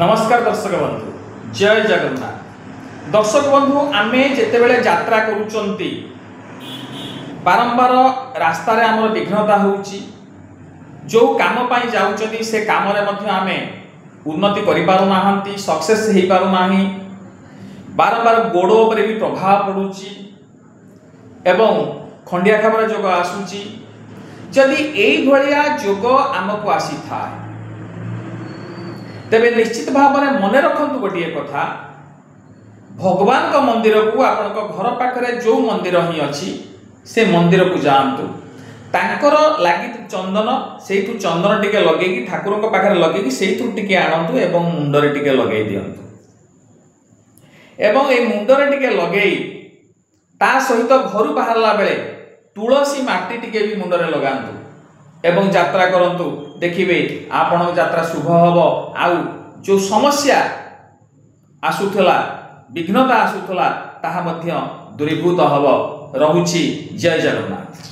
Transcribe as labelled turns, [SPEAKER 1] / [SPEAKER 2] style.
[SPEAKER 1] नमस्कार दर्शक बंधु जय जगन्नाथ। दर्शक बंधु आमे जेतेबेले यात्रा करूचंती बारंबार रास्ता रे हमर विघ्नता होउची जो काम पाई जाउचंती से काम रे मध्य आमे उन्नति करि पारु नाहंती सक्सेस हेई पारु नाही बारंबार गोड़ ऊपर भी प्रभाव पड़ुची एवं खंडिया खाबर जोग आसुची जदि एई भलिया जोग आमको आसी थाए तेबे निश्चित भाव में मन रखु गोटे कथा भगवान का मंदिर को आपण घर पाखरे जो मंदिर ही अच्छी से मंदिर को जातु तांकर लगी चंदन से चंदन टिके लगे ठाकुर पाखे लगे से टिके आणतु एवं मुंडरे टिके लगे दिंतु एवं ए मुंडरे टिके लगे ता सहित घर बाहरला बेले तुलसी माटी टिके भी मुंडरे लगांतु एवं यात्रा करंतु देखिबे आपण यात्रा शुभ हबो आउ जो समस्या आसुथला विघ्नता आसुथला ताहा मध्य दूरीभूत हबो। रहुछि जय जगन्नाथ।